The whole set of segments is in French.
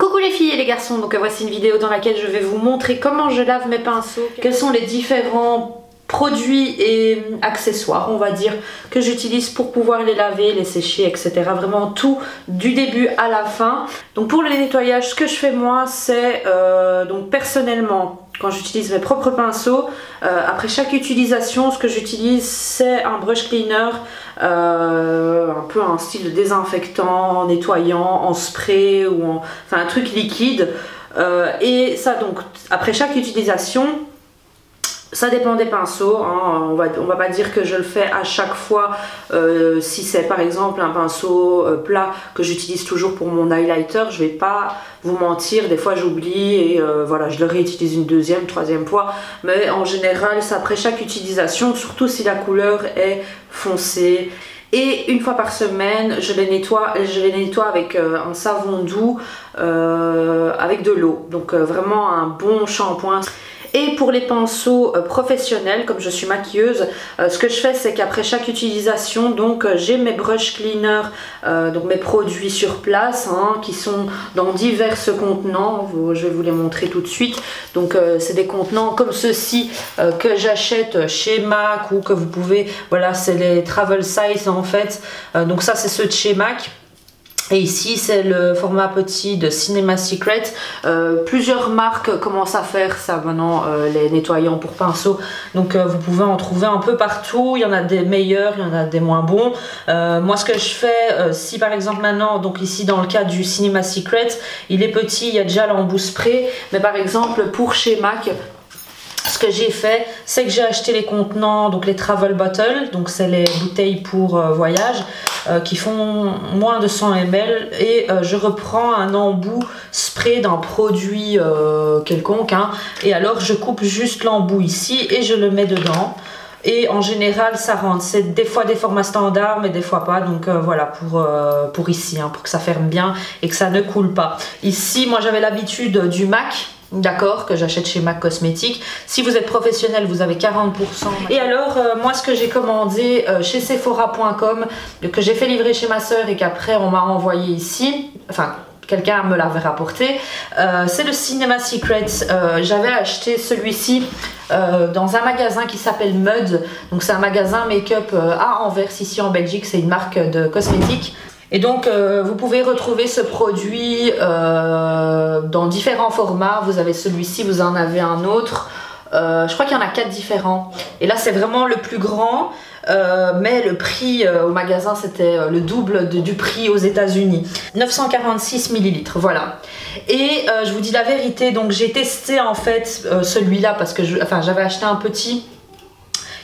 Coucou les filles et les garçons, donc voici une vidéo dans laquelle je vais vous montrer comment je lave mes pinceaux, quels sont les différents produits et accessoires on va dire que j'utilise pour pouvoir les laver, les sécher, etc. Vraiment tout du début à la fin. Donc pour le nettoyage, ce que je fais moi c'est donc personnellement quand j'utilise mes propres pinceaux, après chaque utilisation ce que j'utilise c'est un brush cleaner, un peu un style de désinfectant, nettoyant, en spray ou en, enfin un truc liquide, et ça donc après chaque utilisation. Ça dépend des pinceaux, hein. On va pas dire que je le fais à chaque fois. Si c'est par exemple un pinceau plat que j'utilise toujours pour mon highlighter, je vais pas vous mentir, des fois j'oublie et voilà, je le réutilise une deuxième, troisième fois. Mais en général, c'est après chaque utilisation, surtout si la couleur est foncée. Et une fois par semaine, je les nettoie avec un savon doux, avec de l'eau. Donc vraiment un bon shampoing. Et pour les pinceaux professionnels, comme je suis maquilleuse, ce que je fais c'est qu'après chaque utilisation, donc j'ai mes brush cleaners, donc mes produits sur place, hein, qui sont dans divers contenants. Je vais vous les montrer tout de suite. Donc c'est des contenants comme ceci que j'achète chez MAC ou que vous pouvez, voilà, c'est les travel size en fait. Donc ça c'est ceux de chez MAC. Et ici c'est le format petit de Cinema Secret. Plusieurs marques commencent à faire ça maintenant, les nettoyants pour pinceaux. Donc vous pouvez en trouver un peu partout. Il y en a des meilleurs, il y en a des moins bons. Moi ce que je fais, si par exemple maintenant, donc ici dans le cas du Cinema Secret, il est petit, il y a déjà l'embout spray. Mais par exemple pour chez MAC, ce que j'ai fait, c'est que j'ai acheté les contenants, donc les travel bottles, donc c'est les bouteilles pour voyage, qui font moins de 100 ml, et je reprends un embout spray d'un produit quelconque, hein, et alors je coupe juste l'embout ici et je le mets dedans. Et en général ça rentre, c'est des fois des formats standards mais des fois pas, donc voilà pour ici, hein, pour que ça ferme bien et que ça ne coule pas. Ici moi j'avais l'habitude du MAC, d'accord, que j'achète chez MAC Cosmétiques. Si vous êtes professionnel, vous avez 40%. Et alors, moi, ce que j'ai commandé chez Sephora.com, que j'ai fait livrer chez ma soeur et qu'après on m'a envoyé ici, enfin, quelqu'un me l'avait rapporté, c'est le Cinema Secret. J'avais acheté celui-ci dans un magasin qui s'appelle Mud. Donc, c'est un magasin make-up à Anvers, ici en Belgique. C'est une marque de cosmétiques. Et donc vous pouvez retrouver ce produit dans différents formats. Vous avez celui-ci, vous en avez un autre. Je crois qu'il y en a 4 différents. Et là c'est vraiment le plus grand. Mais le prix au magasin c'était le double du prix aux États-Unis. 946 ml, voilà. Et je vous dis la vérité, donc j'ai testé en fait celui-là parce que j'avais acheté un petit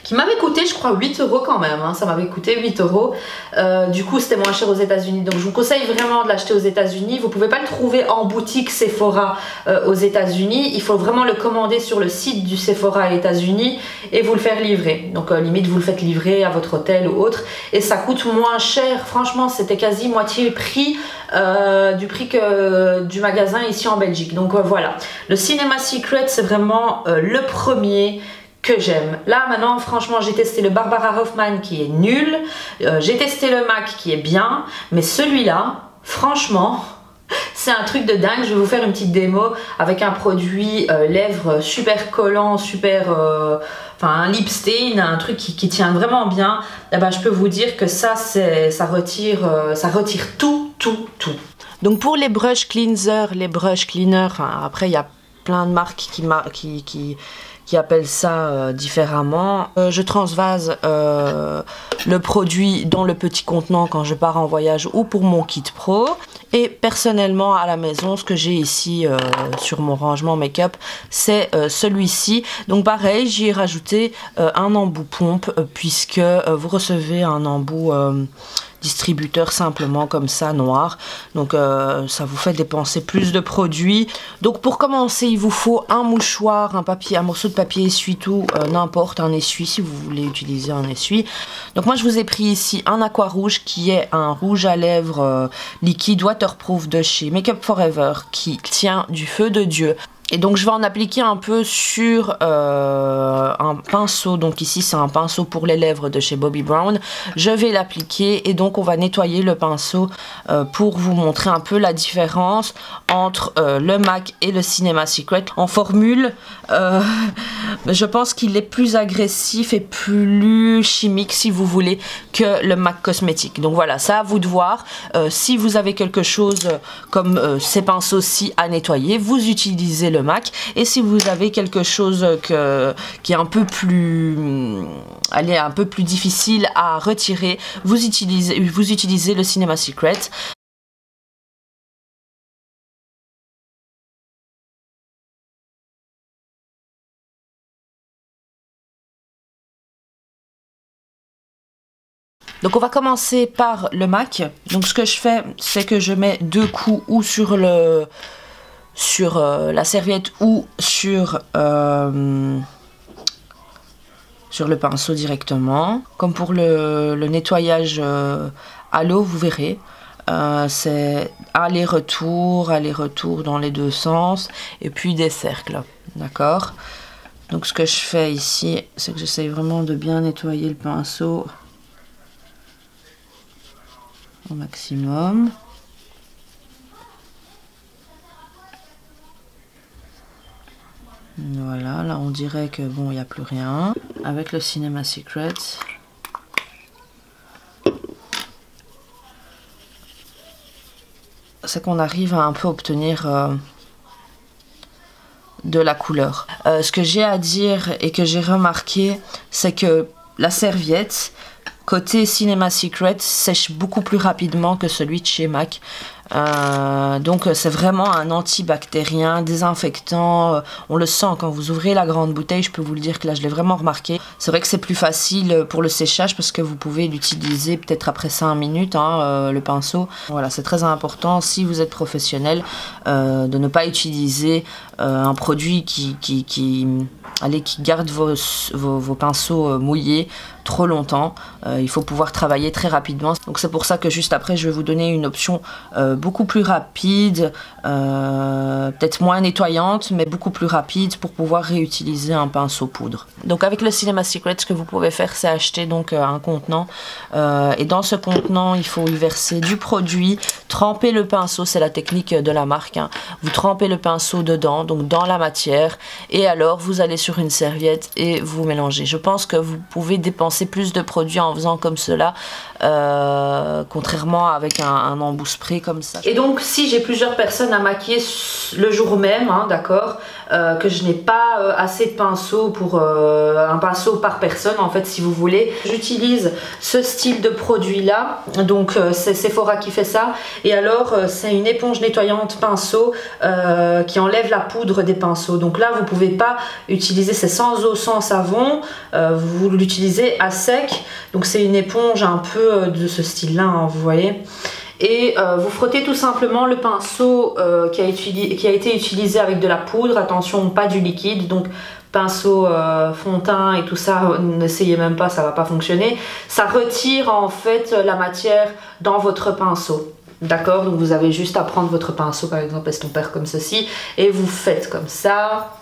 qui m'avait coûté je crois 8 € quand même, hein, ça m'avait coûté 8 €. Du coup c'était moins cher aux États-Unis, donc je vous conseille vraiment de l'acheter aux États-Unis. Vous pouvez pas le trouver en boutique Sephora aux États-Unis, il faut vraiment le commander sur le site du Sephora aux États-Unis et vous le faire livrer. Donc limite vous le faites livrer à votre hôtel ou autre et ça coûte moins cher. Franchement c'était quasi moitié le prix du prix que du magasin ici en Belgique. Donc voilà, le Cinema Secret c'est vraiment le premier que j'aime. Là maintenant franchement j'ai testé le Barbara Hoffman qui est nul, j'ai testé le MAC qui est bien, mais celui-là franchement c'est un truc de dingue. Je vais vous faire une petite démo avec un produit lèvres super collant, super enfin un lip stain, un truc qui tient vraiment bien. Et ben, je peux vous dire que ça retire tout. Donc pour les brush cleansers, les brush cleaners, enfin, après il y a plein de marques qui appellent ça différemment. Je transvase le produit dans le petit contenant quand je pars en voyage ou pour mon kit pro. Et personnellement à la maison, ce que j'ai ici sur mon rangement make-up, c'est celui-ci. Donc pareil, j'y ai rajouté un embout pompe puisque vous recevez un embout distributeur simplement comme ça noir, donc ça vous fait dépenser plus de produits. Donc pour commencer il vous faut un mouchoir, un morceau de papier essuie-tout, n'importe, un essuie si vous voulez utiliser un essuie. Donc moi je vous ai pris ici un aqua rouge qui est un rouge à lèvres liquide waterproof de chez Make Up For Ever qui tient du feu de Dieu. Et donc je vais en appliquer un peu sur un pinceau. Donc ici c'est un pinceau pour les lèvres de chez Bobbi Brown. Je vais l'appliquer et donc on va nettoyer le pinceau pour vous montrer un peu la différence entre le MAC et le Cinema Secret. En formule, je pense qu'il est plus agressif et plus chimique si vous voulez que le MAC cosmétique. Donc voilà, c'est à vous de voir. Si vous avez quelque chose comme ces pinceaux-ci à nettoyer, vous utilisez le MAC, et si vous avez quelque chose qui est un peu plus difficile à retirer, vous utilisez le Cinema Secret. Donc on va commencer par le MAC. Donc ce que je fais, c'est que je mets 2 coups ou sur la serviette ou sur le pinceau directement. Comme pour le nettoyage à l'eau, vous verrez. C'est aller-retour dans les deux sens et puis des cercles. D'accord? Donc ce que je fais ici, c'est que j'essaye vraiment de bien nettoyer le pinceau au maximum. Voilà, là on dirait que bon, il n'y a plus rien. Avec le Cinema Secret, c'est qu'on arrive à un peu obtenir de la couleur. Ce que j'ai à dire et que j'ai remarqué, c'est que la serviette côté Cinema Secret sèche beaucoup plus rapidement que celui de chez MAC. Donc c'est vraiment un antibactérien, désinfectant, on le sent quand vous ouvrez la grande bouteille, je peux vous le dire que là je l'ai vraiment remarqué. C'est vrai que c'est plus facile pour le séchage parce que vous pouvez l'utiliser peut-être après 5 minutes, le pinceau. Voilà, c'est très important si vous êtes professionnel de ne pas utiliser un produit qui garde vos pinceaux mouillés trop longtemps. Il faut pouvoir travailler très rapidement. Donc c'est pour ça que juste après je vais vous donner une option beaucoup plus rapide, peut-être moins nettoyante, mais beaucoup plus rapide pour pouvoir réutiliser un pinceau poudre. Donc avec le Cinema Secret, ce que vous pouvez faire, c'est acheter donc un contenant. Et dans ce contenant, il faut y verser du produit, tremper le pinceau, c'est la technique de la marque. Vous trempez le pinceau dedans, donc dans la matière, et alors vous allez sur une serviette et vous mélangez. Je pense que vous pouvez dépenser plus de produits en faisant comme cela, contrairement avec un embout spray comme ça. Et donc si j'ai plusieurs personnes à maquiller le jour même, d'accord, que je n'ai pas assez de pinceaux pour un pinceau par personne en fait, si vous voulez, j'utilise ce style de produit là. Donc c'est Sephora qui fait ça, et alors c'est une éponge nettoyante pinceau qui enlève la poudre des pinceaux. Donc là vous pouvez pas utiliser, c'est sans eau, sans savon, vous l'utilisez à sec. Donc c'est une éponge un peu de ce style là, vous voyez. Et vous frottez tout simplement le pinceau qui a été utilisé avec de la poudre, attention, pas du liquide, donc pinceau fond de teint et tout ça, n'essayez même pas, ça va pas fonctionner. Ça retire en fait la matière dans votre pinceau. D'accord, donc vous avez juste à prendre votre pinceau, par exemple estompeur comme ceci, et vous faites comme ça.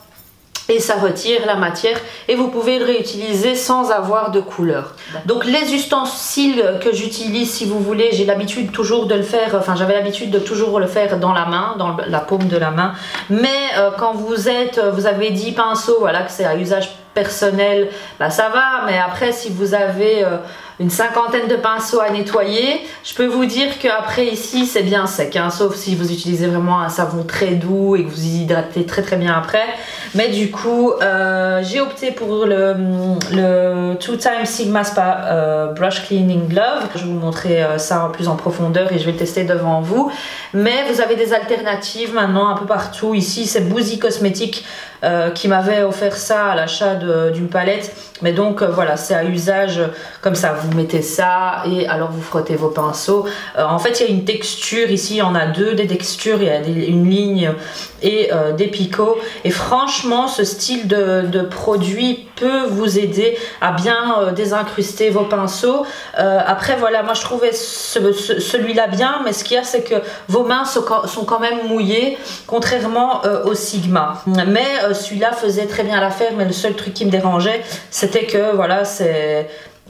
Et ça retire la matière et vous pouvez le réutiliser sans avoir de couleur. Donc les ustensiles que j'utilise, si vous voulez, j'ai l'habitude toujours de le faire, enfin j'avais l'habitude de toujours le faire dans la main, dans la paume de la main. Mais quand vous avez 10 pinceaux, voilà, que c'est à usage personnel, bah ça va. Mais après, si vous avez une cinquantaine de pinceaux à nettoyer, je peux vous dire qu'après ici c'est bien sec, sauf si vous utilisez vraiment un savon très doux et que vous hydratez très très bien après. Mais du coup j'ai opté pour le 2Time Sigma Spa Brush Cleaning Glove. Je vais vous montrer ça plus en profondeur et je vais le tester devant vous. Mais vous avez des alternatives maintenant un peu partout. Ici c'est Boozy Cosmetics qui m'avait offert ça à l'achat d'une palette. Mais donc voilà, c'est à usage comme ça. vous mettez ça et alors vous frottez vos pinceaux. En fait, il y a une texture ici, il y en a deux des textures, il y a une ligne et des picots. Et franchement, ce style de produit peut vous aider à bien désincruster vos pinceaux. Après, voilà, moi je trouvais celui-là bien, mais ce qu'il y a, c'est que vos mains sont quand même mouillées, contrairement au Sigma. Mais celui-là faisait très bien l'affaire, mais le seul truc qui me dérangeait, c'était que voilà,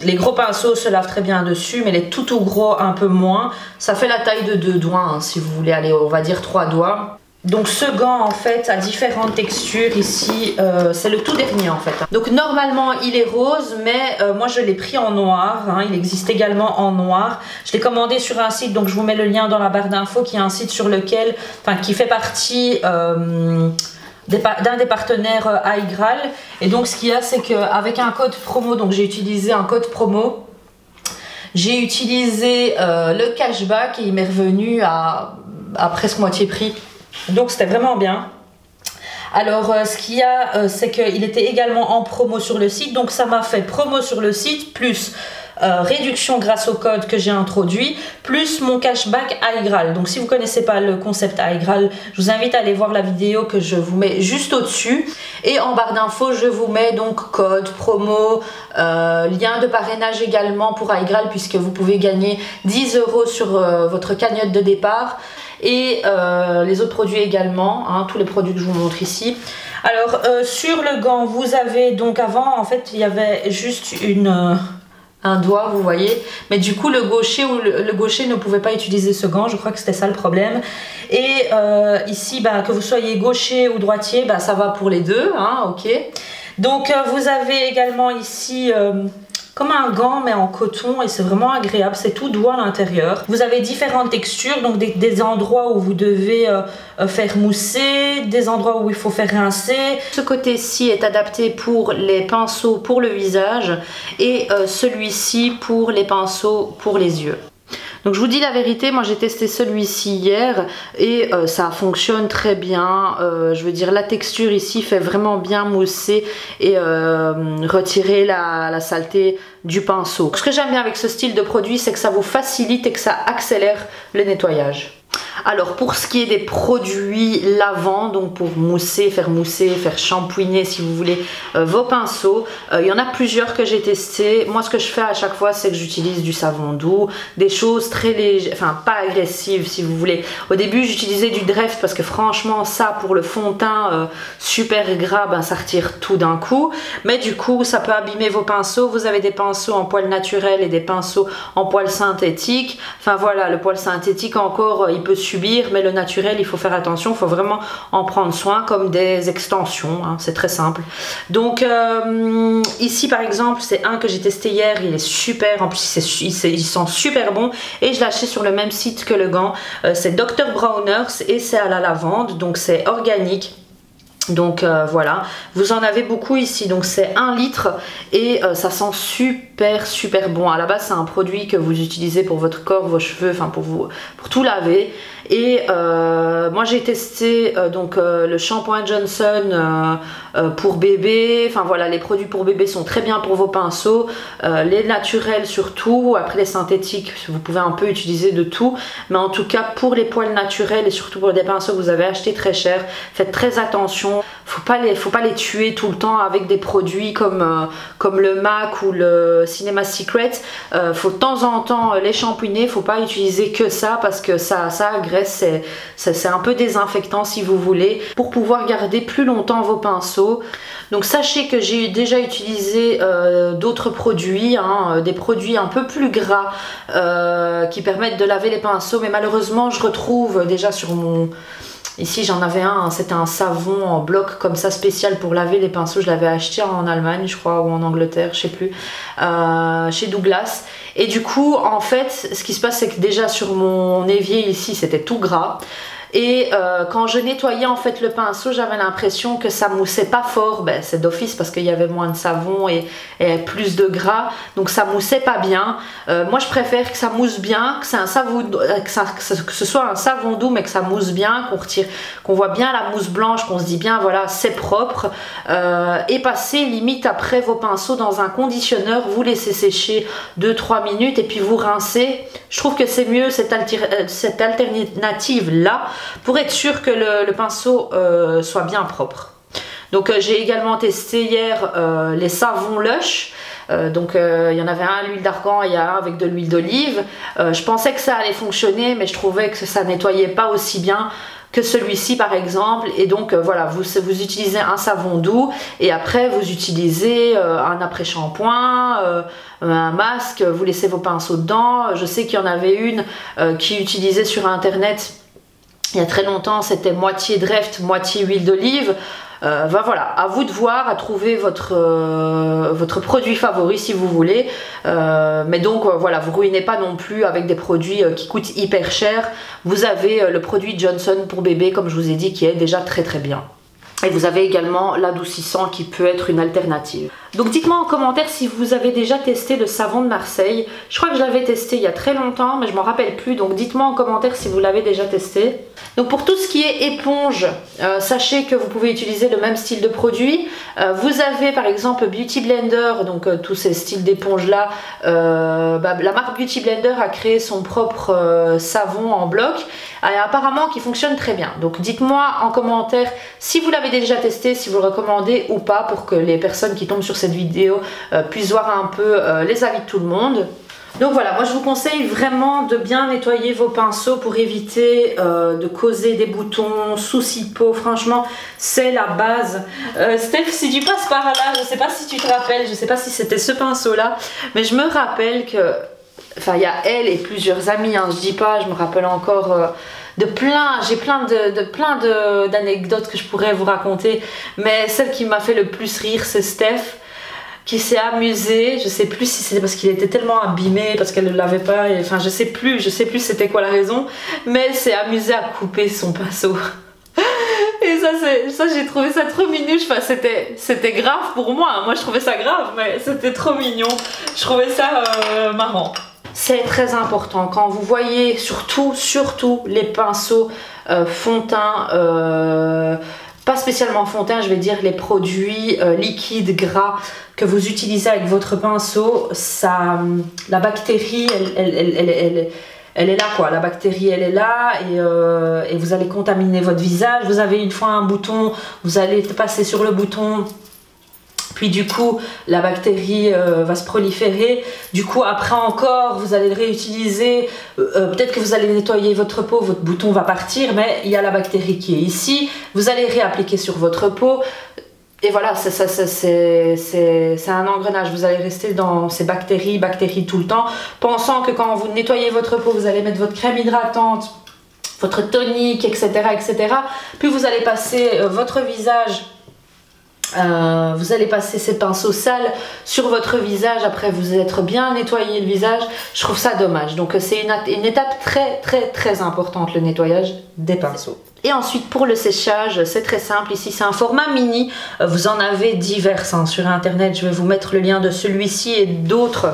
les gros pinceaux se lavent très bien dessus, mais les tout gros un peu moins. Ça fait la taille de 2 doigts, hein, si vous voulez aller, on va dire 3 doigts. Donc ce gant en fait a différentes textures ici, c'est le tout dernier en fait. Donc normalement il est rose, mais moi je l'ai pris en noir, hein. Il existe également en noir. Je l'ai commandé sur un site, donc je vous mets le lien dans la barre d'infos, qui est un site sur lequel, enfin qui fait partie d'un des partenaires iGraal. Et donc ce qu'il y a, c'est qu'avec un code promo, donc j'ai utilisé un code promo, j'ai utilisé le cashback et il m'est revenu à presque moitié prix. Donc c'était vraiment bien. Alors ce qu'il y a, c'est qu'il était également en promo sur le site, donc ça m'a fait promo sur le site plus réduction grâce au code que j'ai introduit, plus mon cashback iGraal. Donc si vous ne connaissez pas le concept iGraal, je vous invite à aller voir la vidéo que je vous mets juste au-dessus. Et en barre d'infos, je vous mets donc code, promo, lien de parrainage également pour iGraal, puisque vous pouvez gagner 10 € sur votre cagnotte de départ. Et les autres produits également, hein, tous les produits que je vous montre ici. Alors sur le gant, vous avez donc avant, en fait, il y avait juste un doigt, vous voyez, mais du coup le gaucher ne pouvait pas utiliser ce gant, je crois que c'était ça le problème. Et ici, bah, que vous soyez gaucher ou droitier, bah, ça va pour les deux, hein, ok. Donc vous avez également ici comme un gant mais en coton, et c'est vraiment agréable, c'est tout doux à l'intérieur. Vous avez différentes textures, donc des endroits où vous devez faire mousser, des endroits où il faut faire rincer. Ce côté-ci est adapté pour les pinceaux pour le visage et celui-ci pour les pinceaux pour les yeux. Donc je vous dis la vérité, moi j'ai testé celui-ci hier et ça fonctionne très bien. Je veux dire, la texture ici fait vraiment bien mousser et retirer la saleté du pinceau. Ce que j'aime bien avec ce style de produit, c'est que ça vous facilite et que ça accélère le nettoyage. Alors pour ce qui est des produits lavants, donc pour mousser, faire shampouiner si vous voulez vos pinceaux, il y en a plusieurs que j'ai testé. Moi ce que je fais à chaque fois, c'est que j'utilise du savon doux, des choses très légères, enfin pas agressives si vous voulez. Au début j'utilisais du Dreft parce que franchement ça pour le fond de teint super gras, ben, ça retire tout d'un coup. Mais du coup ça peut abîmer vos pinceaux. Vous avez des pinceaux en poil naturel et des pinceaux en poil synthétique. Enfin voilà, le poil synthétique encore il peut subir, mais le naturel il faut faire attention, il faut vraiment en prendre soin, comme des extensions, hein, c'est très simple. Donc ici par exemple c'est un que j'ai testé hier, il est super, en plus il sent super bon et je l'ai acheté sur le même site que le gant. C'est Dr Bronner's et c'est à la lavande, donc c'est organique. Donc voilà, vous en avez beaucoup ici, donc c'est 1 litre et ça sent super bon. À la base c'est un produit que vous utilisez pour votre corps, vos cheveux, enfin pour tout laver. Et moi j'ai testé donc le shampoing Johnson pour bébé. Enfin voilà, les produits pour bébé sont très bien pour vos pinceaux, les naturels surtout. Après les synthétiques, vous pouvez un peu utiliser de tout, mais en tout cas pour les poils naturels et surtout pour des pinceaux que vous avez acheté très cher, faites très attention. Faut pas les tuer tout le temps avec des produits comme le MAC ou le Cinema Secret. Faut de temps en temps les shampouiner, faut pas utiliser que ça parce que ça agresse, c'est un peu désinfectant si vous voulez, pour pouvoir garder plus longtemps vos pinceaux. Donc sachez que j'ai déjà utilisé d'autres produits, hein, des produits un peu plus gras qui permettent de laver les pinceaux, mais malheureusement je retrouve déjà sur mon... Ici j'en avais un, c'était un savon en bloc comme ça spécial pour laver les pinceaux. Je l'avais acheté en Allemagne je crois, ou en Angleterre, je sais plus, chez Douglas. Et du coup en fait ce qui se passe c'est que déjà sur mon évier ici c'était tout gras. Et quand je nettoyais en fait le pinceau, j'avais l'impression que ça moussait pas fort. Ben, c'est d'office parce qu'il y avait moins de savon et plus de gras, donc ça moussait pas bien. Moi je préfère que ça mousse bien, que, que ce soit un savon doux mais que ça mousse bien, qu'on voit bien la mousse blanche, qu'on se dit bien voilà c'est propre. Et passer limite après vos pinceaux dans un conditionneur, vous laissez sécher 2-3 minutes et puis vous rincez. Je trouve que c'est mieux cette alternative là pour être sûr que le pinceau soit bien propre. Donc j'ai également testé hier les savons Lush. Donc il y en avait un à l'huile d'argan et il y a un avec de l'huile d'olive. Je pensais que ça allait fonctionner, mais je trouvais que ça nettoyait pas aussi bien que celui-ci par exemple. Et donc voilà, vous utilisez un savon doux et après vous utilisez un après-shampoing, un masque, vous laissez vos pinceaux dedans. Je sais qu'il y en avait une qui utilisait sur internet il y a très longtemps, c'était moitié Dreft, moitié huile d'olive. Voilà, à vous de voir, à trouver votre produit favori si vous voulez. Mais donc voilà, vous ruinez pas non plus avec des produits qui coûtent hyper cher. Vous avez le produit Johnson pour bébé, comme je vous ai dit, qui est déjà très très bien. Et vous avez également l'adoucissant qui peut être une alternative. Donc dites-moi en commentaire si vous avez déjà testé le savon de Marseille. Je crois que je l'avais testé il y a très longtemps, mais je m'en rappelle plus. Donc dites-moi en commentaire si vous l'avez déjà testé. Donc pour tout ce qui est éponge, sachez que vous pouvez utiliser le même style de produit. Vous avez par exemple Beauty Blender, donc tous ces styles d'éponge là. La marque Beauty Blender a créé son propre savon en bloc. Et apparemment qui fonctionne très bien. Donc dites-moi en commentaire si vous l'avez déjà testé, si vous le recommandez ou pas, pour que les personnes qui tombent sur cette vidéo puissent voir un peu les avis de tout le monde. Donc voilà, moi je vous conseille vraiment de bien nettoyer vos pinceaux pour éviter de causer des boutons, soucis de peau. Franchement, c'est la base. Steph, si tu passes par là, je ne sais pas si tu te rappelles, je ne sais pas si c'était ce pinceau là, mais je me rappelle que... Enfin, il y a elle et plusieurs amis, hein, je dis pas, je me rappelle encore j'ai plein d'anecdotes que je pourrais vous raconter, mais celle qui m'a fait le plus rire, c'est Steph, qui s'est amusée, je sais plus si c'était parce qu'il était tellement abîmé, parce qu'elle ne l'avait pas, enfin je sais plus c'était quoi la raison, mais elle s'est amusée à couper son pinceau. Et ça j'ai trouvé ça trop mignon. Enfin, c'était grave pour moi, moi je trouvais ça grave, mais c'était trop mignon, je trouvais ça marrant. C'est très important quand vous voyez surtout les pinceaux fond de teint, pas spécialement fond de teint, je vais dire les produits liquides gras que vous utilisez avec votre pinceau, la bactérie elle est là quoi, la bactérie elle est là et vous allez contaminer votre visage. Vous avez une fois un bouton, vous allez passer sur le bouton, puis du coup la bactérie va se proliférer, du coup après encore vous allez le réutiliser, peut-être que vous allez nettoyer votre peau, votre bouton va partir, mais il y a la bactérie qui est ici, vous allez réappliquer sur votre peau. Et voilà, c'est un engrenage, vous allez rester dans ces bactéries tout le temps, pensant que quand vous nettoyez votre peau, vous allez mettre votre crème hydratante, votre tonique, etc. Puis vous allez passer votre visage, vous allez passer ces pinceaux sales sur votre visage après vous être bien nettoyé le visage. Je trouve ça dommage. Donc c'est une étape très importante, le nettoyage des pinceaux. Et ensuite pour le séchage, c'est très simple. Ici c'est un format mini, vous en avez divers hein, sur internet. Je vais vous mettre le lien de celui-ci et d'autres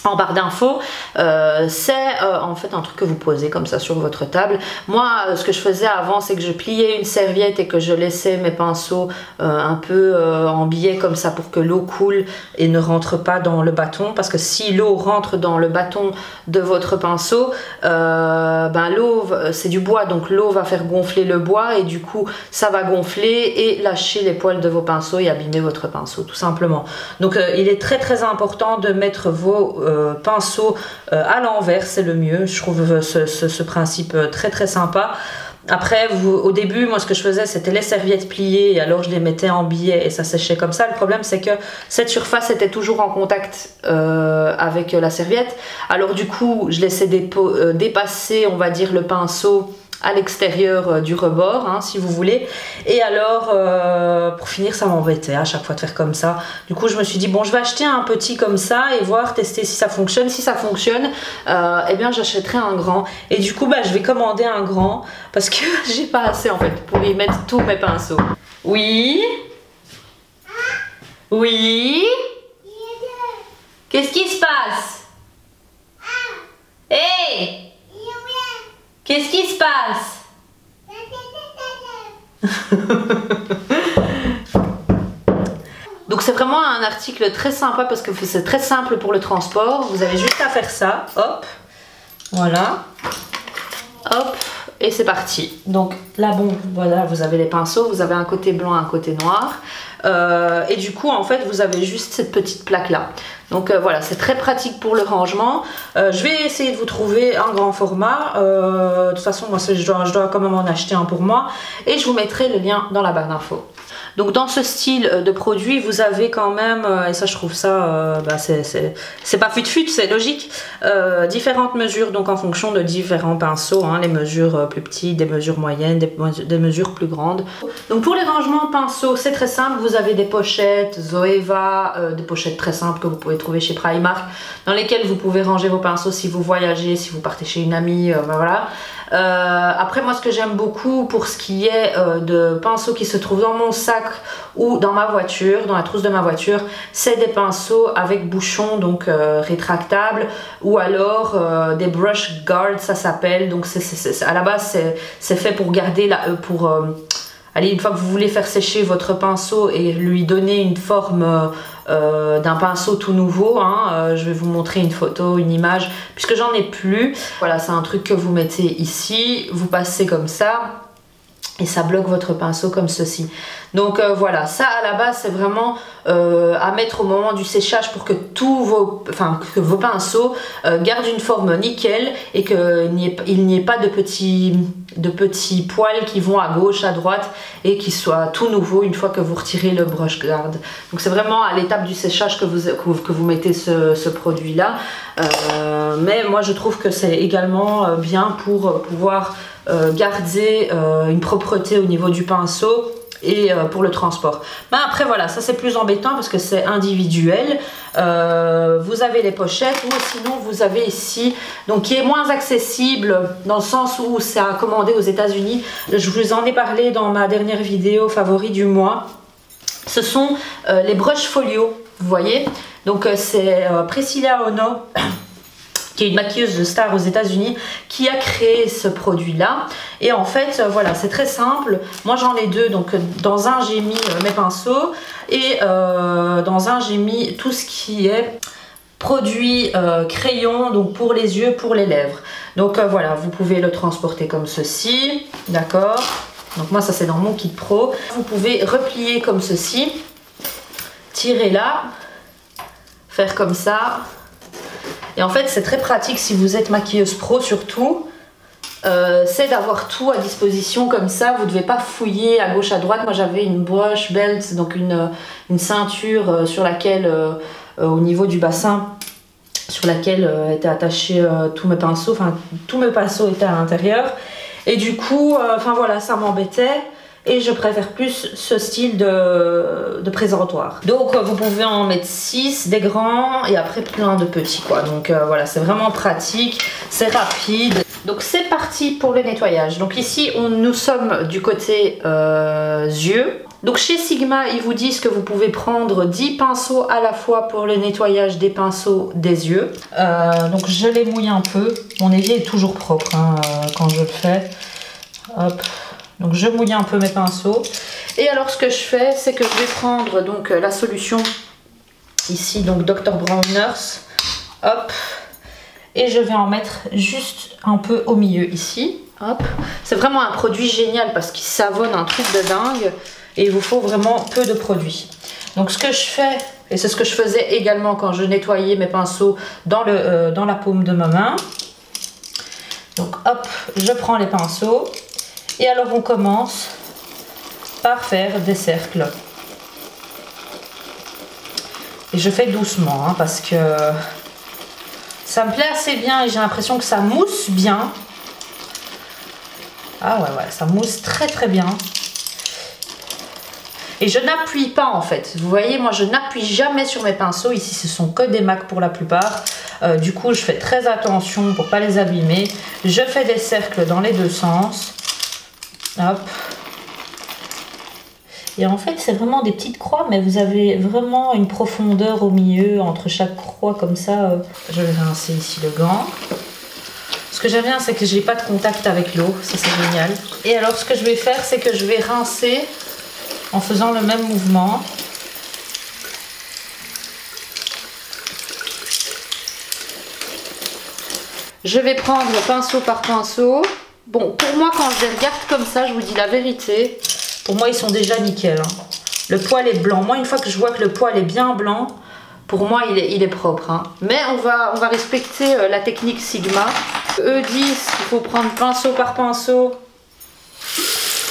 en barre d'infos. C'est en fait un truc que vous posez comme ça sur votre table. Moi ce que je faisais avant, c'est que je pliais une serviette et que je laissais mes pinceaux un peu en biais comme ça pour que l'eau coule et ne rentre pas dans le bâton, parce que si l'eau rentre dans le bâton de votre pinceau, l'eau c'est du bois, donc l'eau va faire gonfler le bois et du coup ça va gonfler et lâcher les poils de vos pinceaux et abîmer votre pinceau tout simplement. Donc il est très important de mettre vos pinceau à l'envers, c'est le mieux. Je trouve ce principe très sympa. Après, au début, moi ce que je faisais, c'était les serviettes pliées et alors je les mettais en biais et ça séchait comme ça. Le problème, c'est que cette surface était toujours en contact avec la serviette. Alors du coup, je laissais dépasser, on va dire, le pinceau à l'extérieur du rebord, hein, si vous voulez. Et alors, pour finir, ça m'embêtait à chaque fois de faire comme ça. Du coup, je me suis dit, bon, je vais acheter un petit comme ça et voir, tester si ça fonctionne. Si ça fonctionne, eh bien, j'achèterai un grand. Et du coup, bah, je vais commander un grand parce que j'ai pas assez, en fait, pour y mettre tous mes pinceaux. Oui? Oui? Qu'est-ce qui se passe? Hey! Qu'est-ce qui se passe? Donc c'est vraiment un article très sympa parce que c'est très simple pour le transport. Vous avez juste à faire ça, hop, voilà, hop, et c'est parti. Donc là, bon, voilà, vous avez les pinceaux, vous avez un côté blanc, un côté noir. Et du coup, en fait, vous avez juste cette petite plaque là. Donc voilà, c'est très pratique pour le rangement. Je vais essayer de vous trouver un grand format. De toute façon, moi, je dois quand même en acheter un pour moi. Et je vous mettrai le lien dans la barre d'infos. Donc dans ce style de produit, vous avez quand même, et ça je trouve ça, bah, c'est pas fut-fut, c'est logique, différentes mesures, donc en fonction de différents pinceaux, hein, les mesures plus petites, des mesures moyennes, des mesures plus grandes. Donc pour les rangements pinceaux, c'est très simple, vous avez des pochettes Zoeva, des pochettes très simples que vous pouvez trouver chez Primark, dans lesquelles vous pouvez ranger vos pinceaux si vous voyagez, si vous partez chez une amie, bah, voilà. Après moi ce que j'aime beaucoup pour ce qui est de pinceaux qui se trouvent dans mon sac ou dans ma voiture, dans la trousse de ma voiture, c'est des pinceaux avec bouchon, donc rétractables, ou alors des brush guards, ça s'appelle. Donc à la base c'est fait pour garder allez, une fois que vous voulez faire sécher votre pinceau et lui donner une forme d'un pinceau tout nouveau, hein, je vais vous montrer une photo, une image, puisque j'en ai plus. Voilà, c'est un truc que vous mettez ici, vous passez comme ça et ça bloque votre pinceau comme ceci. Donc voilà, ça à la base c'est vraiment à mettre au moment du séchage pour que que vos pinceaux gardent une forme nickel et qu'il n'y ait pas de petits poils qui vont à gauche, à droite et qui soient tout nouveaux une fois que vous retirez le brush guard. Donc c'est vraiment à l'étape du séchage que vous mettez ce produit là. Mais moi je trouve que c'est également bien pour pouvoir garder une propreté au niveau du pinceau et pour le transport. Mais après voilà, ça c'est plus embêtant parce que c'est individuel. Vous avez les pochettes ou sinon vous avez ici, donc qui est moins accessible dans le sens où c'est à commander aux États-Unis. Je vous en ai parlé dans ma dernière vidéo favori du mois. Ce sont les brush folio, vous voyez. Donc c'est Priscilla Ono qui est une maquilleuse de star aux États-Unis, qui a créé ce produit-là. Et en fait, voilà, c'est très simple. Moi, j'en ai deux. Donc, dans un, j'ai mis mes pinceaux. Et dans un, j'ai mis tout ce qui est produit crayon, donc pour les yeux, pour les lèvres. Donc, voilà, vous pouvez le transporter comme ceci. D'accord? Donc, moi, ça, c'est dans mon kit pro. Vous pouvez replier comme ceci. Tirer là. Faire comme ça. Et en fait, c'est très pratique si vous êtes maquilleuse pro surtout. C'est d'avoir tout à disposition comme ça. Vous ne devez pas fouiller à gauche, à droite. Moi, j'avais une brush belt, donc une ceinture sur laquelle, au niveau du bassin, sur laquelle étaient attachés tous mes pinceaux. Enfin, tous mes pinceaux étaient à l'intérieur. Et du coup, enfin voilà, ça m'embêtait. Et je préfère plus ce style de présentoir. Donc vous pouvez en mettre 6, des grands et après plein de petits quoi. Donc voilà, c'est vraiment pratique, c'est rapide. Donc c'est parti pour le nettoyage. Donc ici nous sommes du côté yeux. Donc chez Sigma, ils vous disent que vous pouvez prendre 10 pinceaux à la fois pour le nettoyage des pinceaux des yeux. Donc je les mouille un peu. Mon évier est toujours propre hein, quand je le fais. Hop. Donc je mouille un peu mes pinceaux. Et alors ce que je fais, c'est que je vais prendre donc la solution ici, donc Dr. Bronner's. Hop. Et je vais en mettre juste un peu au milieu ici. Hop. C'est vraiment un produit génial parce qu'il savonne un truc de dingue. Et il vous faut vraiment peu de produit. Donc ce que je fais, et c'est ce que je faisais également quand je nettoyais mes pinceaux dans la paume de ma main. Donc hop, je prends les pinceaux. Et alors on commence par faire des cercles. Et je fais doucement hein, parce que ça me plaît assez bien et j'ai l'impression que ça mousse bien. Ah ouais, ça mousse très très bien. Et je n'appuie pas en fait. Vous voyez, moi je n'appuie jamais sur mes pinceaux. Ici, ce sont que des MAC pour la plupart. Du coup, je fais très attention pour pas les abîmer. Je fais des cercles dans les deux sens. Hop. Et en fait, c'est vraiment des petites croix, mais vous avez vraiment une profondeur au milieu entre chaque croix comme ça. Je vais rincer ici le gant. Ce que j'aime bien, c'est que j'ai pas de contact avec l'eau. Ça, c'est génial. Et alors, ce que je vais faire, c'est que je vais rincer en faisant le même mouvement. Je vais prendre pinceau par pinceau. Bon, pour moi, quand je les regarde comme ça, je vous dis la vérité. Pour moi, ils sont déjà nickel. Hein. Le poil est blanc. Moi, une fois que je vois que le poil est bien blanc, pour moi, il est propre. Hein. Mais on va respecter la technique Sigma. Eux disent qu'il faut prendre pinceau par pinceau.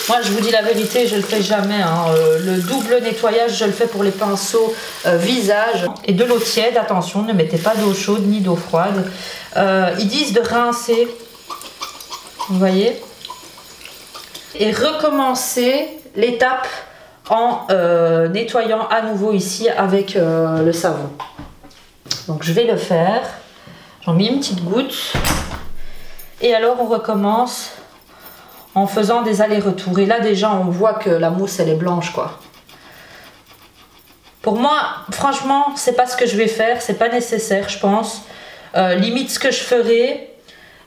Moi, je vous dis la vérité, je le fais jamais. Hein. Le double nettoyage, je le fais pour les pinceaux visage. Et de l'eau tiède, attention, ne mettez pas d'eau chaude ni d'eau froide. Ils disent de rincer. Vous voyez? Et recommencer l'étape en nettoyant à nouveau ici avec le savon. Donc je vais le faire. J'en mets une petite goutte. Et alors on recommence en faisant des allers-retours. Et là déjà on voit que la mousse elle est blanche quoi. Pour moi, franchement, c'est pas ce que je vais faire. C'est pas nécessaire je pense. Limite ce que je ferai,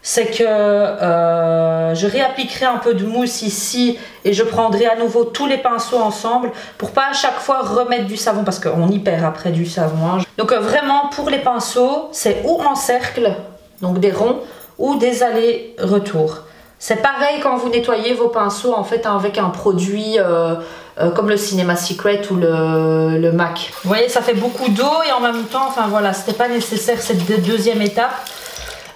c'est que je réappliquerai un peu de mousse ici et je prendrai à nouveau tous les pinceaux ensemble pour pas à chaque fois remettre du savon parce qu'on y perd après du savon. Hein. Donc vraiment pour les pinceaux, c'est ou en cercle, donc des ronds, ou des allers-retours. C'est pareil quand vous nettoyez vos pinceaux en fait avec un produit comme le Cinema Secret ou le MAC. Vous voyez, ça fait beaucoup d'eau et en même temps, enfin voilà, c'était pas nécessaire cette deuxième étape.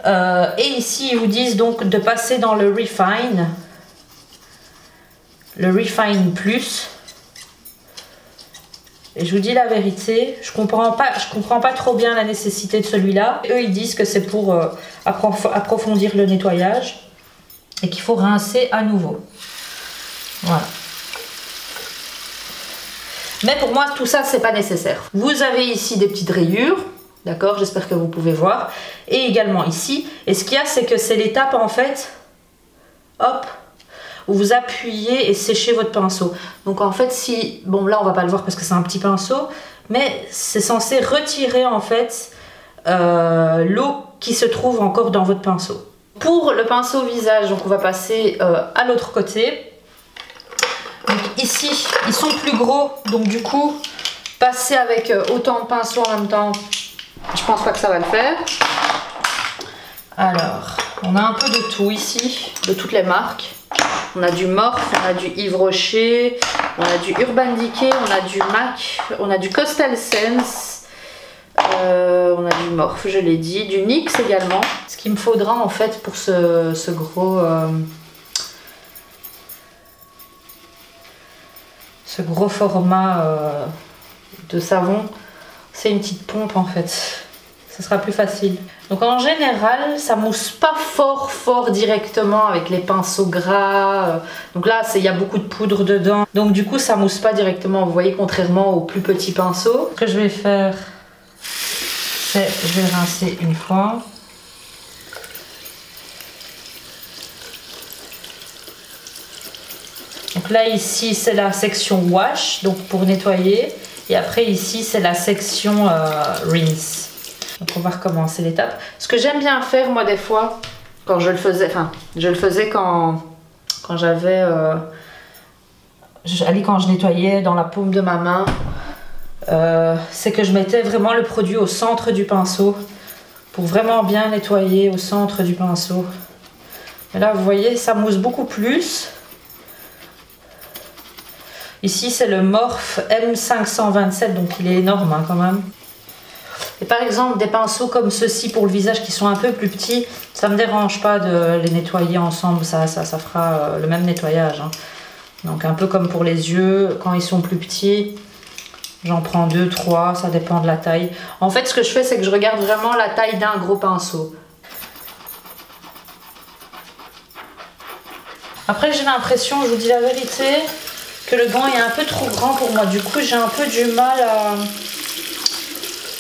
Et ici, ils vous disent donc de passer dans le Refine Plus. Et je vous dis la vérité, je comprends pas trop bien la nécessité de celui-là. Eux, ils disent que c'est pour approfondir le nettoyage et qu'il faut rincer à nouveau. Voilà. Mais pour moi, tout ça, c'est pas nécessaire. Vous avez ici des petites rayures. D'accord, j'espère que vous pouvez voir. Et également ici. Et ce qu'il y a, c'est que c'est l'étape en fait, hop, où vous appuyez et séchez votre pinceau. Donc en fait, si, bon là on va pas le voir parce que c'est un petit pinceau, mais c'est censé retirer en fait l'eau qui se trouve encore dans votre pinceau. Pour le pinceau visage, donc on va passer à l'autre côté. Donc ici, ils sont plus gros, donc du coup, passer avec autant de pinceaux en même temps, je pense pas que ça va le faire. Alors, on a un peu de tout ici, de toutes les marques. On a du Morphe, on a du Yves Rocher, on a du Urban Decay, on a du MAC, on a du Coastal Scents, on a du Morphe, je l'ai dit, du NYX également. Ce qu'il me faudra en fait pour ce gros format de savon, c'est une petite pompe en fait. Ce sera plus facile. Donc en général, ça mousse pas fort directement avec les pinceaux gras. Donc là, il y a beaucoup de poudre dedans. Donc du coup, ça mousse pas directement. Vous voyez, contrairement aux plus petits pinceaux. Ce que je vais faire, c'est je vais rincer une fois. Donc là, ici, c'est la section wash, donc pour nettoyer. Et après, ici, c'est la section rinse. Donc on va recommencer l'étape. Ce que j'aime bien faire moi des fois, quand je le faisais, enfin je le faisais quand j'avais, quand je nettoyais dans la paume de ma main, c'est que je mettais vraiment le produit au centre du pinceau pour vraiment bien nettoyer au centre du pinceau. Et là vous voyez, ça mousse beaucoup plus. Ici c'est le Morphe M527, donc il est énorme hein, quand même. Et par exemple des pinceaux comme ceux-ci pour le visage qui sont un peu plus petits, ça me dérange pas de les nettoyer ensemble, ça fera le même nettoyage. Hein. Donc un peu comme pour les yeux, quand ils sont plus petits, j'en prends 2, 3, ça dépend de la taille. En fait ce que je fais c'est que je regarde vraiment la taille d'un gros pinceau. Après j'ai l'impression, je vous dis la vérité, que le gant est un peu trop grand pour moi. Du coup j'ai un peu du mal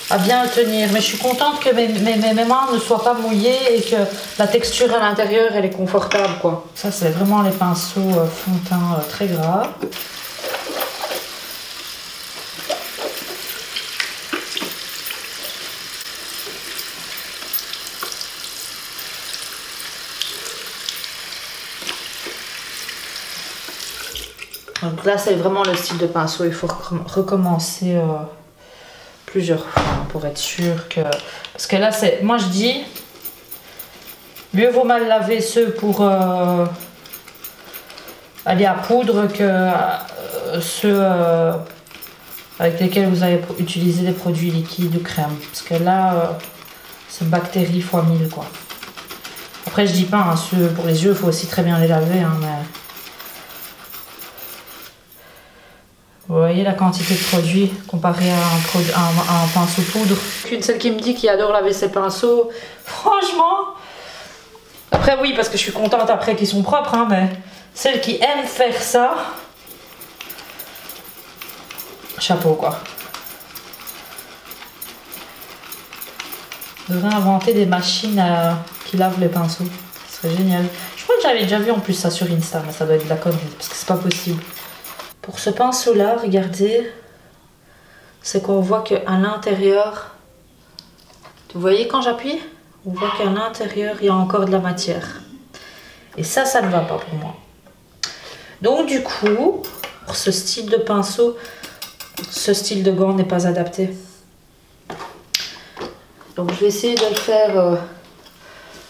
à bien le tenir. Mais je suis contente que mes mains ne soient pas mouillées et que la texture à l'intérieur elle est confortable quoi. Ça c'est vraiment les pinceaux fond de teint très gras. Donc là c'est vraiment le style de pinceau, il faut recommencer plusieurs fois pour être sûr que... Parce que là c'est... Moi je dis, mieux vaut mal laver ceux pour aller à poudre que ceux avec lesquels vous avez utilisé des produits liquides ou crème. Parce que là c'est bactéries x 1000 quoi. Après je dis pas, hein, ceux pour les yeux il faut aussi très bien les laver, hein, mais... Vous voyez la quantité de produit comparé à un pinceau poudre. Celle qui me dit qu'il adore laver ses pinceaux, franchement. Après oui, parce que je suis contente après qu'ils sont propres, hein, mais celle qui aime faire ça, chapeau quoi. Je devrais inventer des machines qui lavent les pinceaux. Ce serait génial. Je crois que j'avais déjà vu en plus ça sur Insta, mais ça doit être de la connerie parce que c'est pas possible. Pour ce pinceau là, regardez, c'est qu'on voit qu'à l'intérieur, vous voyez quand j'appuie, on voit qu'à l'intérieur il y a encore de la matière. Et ça ne va pas pour moi. Donc du coup, pour ce style de pinceau, ce style de gant n'est pas adapté. Donc je vais essayer de le faire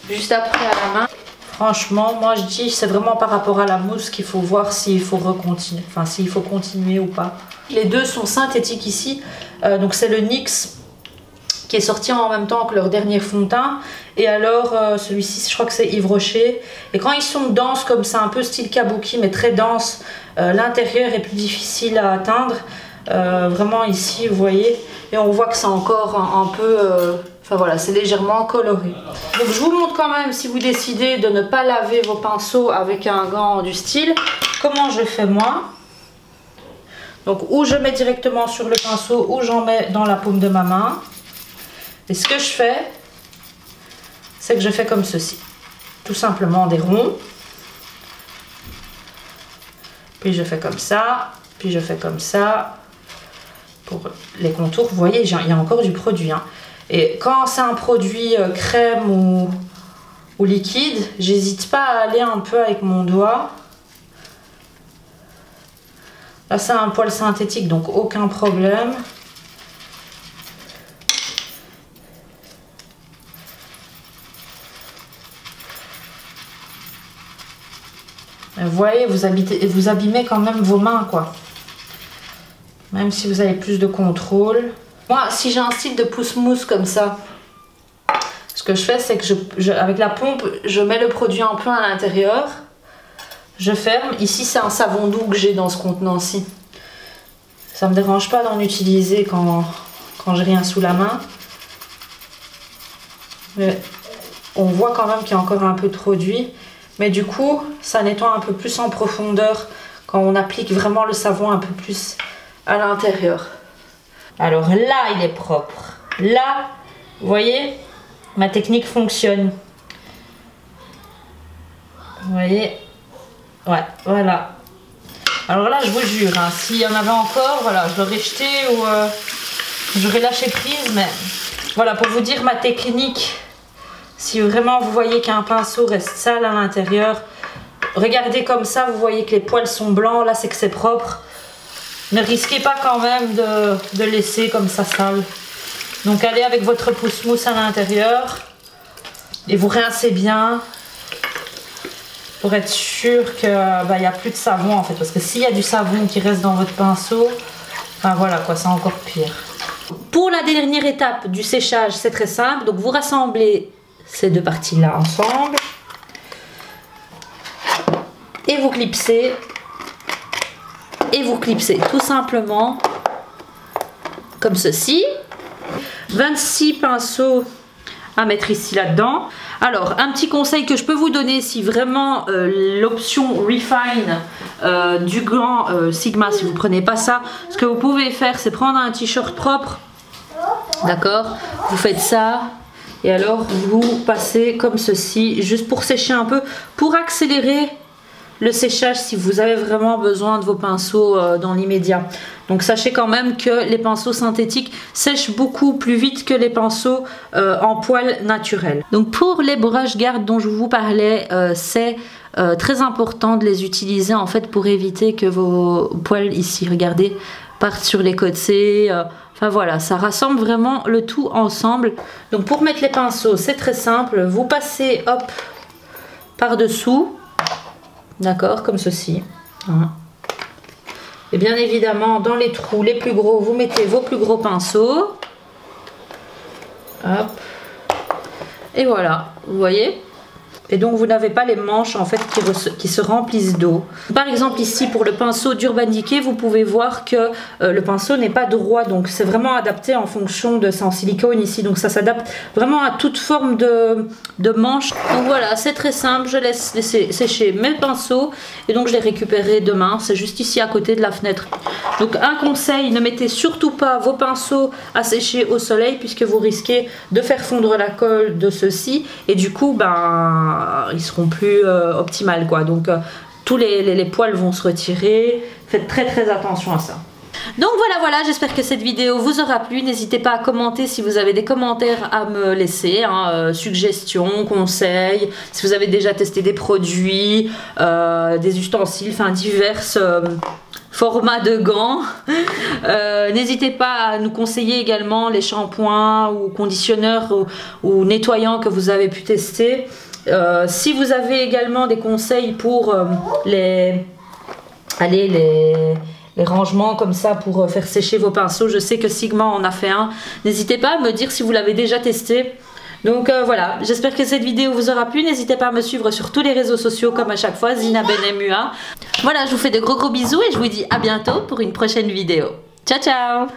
juste après à la main. Franchement, moi je dis c'est vraiment par rapport à la mousse qu'il faut voir s'il faut recontinuer, enfin s'il faut continuer ou pas. Les deux sont synthétiques ici, donc c'est le NYX qui est sorti en même temps que leur dernier fond de teint. Et alors celui-ci je crois que c'est Yves Rocher. Et quand ils sont denses comme ça, un peu style kabuki mais très dense, l'intérieur est plus difficile à atteindre. Vraiment ici vous voyez, et on voit que c'est encore un peu... Enfin voilà, c'est légèrement coloré. Donc je vous montre quand même, si vous décidez de ne pas laver vos pinceaux avec un gant du style, comment je fais moi. Donc ou je mets directement sur le pinceau, ou j'en mets dans la paume de ma main. Et ce que je fais, c'est que je fais comme ceci. Tout simplement des ronds. Puis je fais comme ça, puis je fais comme ça. Pour les contours, vous voyez, il y a encore du produit, hein. Et quand c'est un produit crème ou liquide, j'hésite pas à aller un peu avec mon doigt. Là c'est un poil synthétique donc aucun problème. Vous voyez, vous abîmez quand même vos mains quoi. Même si vous avez plus de contrôle. Moi, si j'ai un style de pousse-mousse comme ça, ce que je fais, c'est que avec la pompe, je mets le produit un peu à l'intérieur. Je ferme. Ici, c'est un savon doux que j'ai dans ce contenant-ci. Ça ne me dérange pas d'en utiliser quand j'ai rien sous la main. Mais on voit quand même qu'il y a encore un peu de produit. Mais du coup, ça nettoie un peu plus en profondeur quand on applique vraiment le savon un peu plus à l'intérieur. Alors là, il est propre. Là, vous voyez, ma technique fonctionne. Vous voyez? Ouais, voilà. Alors là, je vous jure, hein, s'il y en avait encore, voilà, je l'aurais jeté ou j'aurais lâché prise. Mais voilà, pour vous dire ma technique, si vraiment vous voyez qu'un pinceau reste sale à l'intérieur, regardez comme ça, vous voyez que les poils sont blancs, là c'est que c'est propre. Ne risquez pas quand même de laisser comme ça sale. Donc allez avec votre pousse-mousse à l'intérieur et vous rincez bien pour être sûr qu'il n'y a plus de savon en fait. Parce que s'il y a du savon qui reste dans votre pinceau, enfin voilà quoi, c'est encore pire. Pour la dernière étape du séchage, c'est très simple. Donc vous rassemblez ces deux parties-là ensemble et vous clipsez. Et vous clipsez tout simplement comme ceci. 26 pinceaux à mettre ici là-dedans. Alors, un petit conseil que je peux vous donner si vraiment l'option Refine du gant Sigma, si vous ne prenez pas ça, ce que vous pouvez faire, c'est prendre un t-shirt propre, d'accord, vous faites ça, et alors vous passez comme ceci, juste pour sécher un peu, pour accélérer le séchage si vous avez vraiment besoin de vos pinceaux dans l'immédiat. Donc sachez quand même que les pinceaux synthétiques sèchent beaucoup plus vite que les pinceaux en poils naturels. Donc pour les brush guard dont je vous parlais, c'est très important de les utiliser en fait pour éviter que vos poils ici, regardez, partent sur les côtés. Enfin voilà, ça rassemble vraiment le tout ensemble. Donc pour mettre les pinceaux, c'est très simple. Vous passez hop par-dessous. D'accord, comme ceci. Et bien évidemment, dans les trous les plus gros, vous mettez vos plus gros pinceaux. Hop. Et voilà, vous voyez? Et donc vous n'avez pas les manches en fait qui se remplissent d'eau. Par exemple ici pour le pinceau d'Urban Decay, vous pouvez voir que le pinceau n'est pas droit, donc c'est vraiment adapté en fonction de, c'est en silicone ici, donc ça s'adapte vraiment à toute forme de manche. Donc voilà, c'est très simple, je laisse sécher mes pinceaux et donc je les récupérerai demain, c'est juste ici à côté de la fenêtre. Donc un conseil, ne mettez surtout pas vos pinceaux à sécher au soleil puisque vous risquez de faire fondre la colle de ceux-ci et du coup ben ils seront plus optimales quoi, donc tous les poils vont se retirer, faites très attention à ça. Donc voilà, j'espère que cette vidéo vous aura plu. N'hésitez pas à commenter si vous avez des commentaires à me laisser, hein, suggestions, conseils, si vous avez déjà testé des produits, des ustensiles, enfin divers formats de gants. N'hésitez pas à nous conseiller également les shampoings ou conditionneurs ou nettoyants que vous avez pu tester. Si vous avez également des conseils pour les rangements comme ça pour faire sécher vos pinceaux, je sais que Sigma en a fait un, n'hésitez pas à me dire si vous l'avez déjà testé. Donc voilà, j'espère que cette vidéo vous aura plu. N'hésitez pas à me suivre sur tous les réseaux sociaux comme à chaque fois, Zina Benmua. Voilà, je vous fais de gros bisous et je vous dis à bientôt pour une prochaine vidéo. Ciao ciao.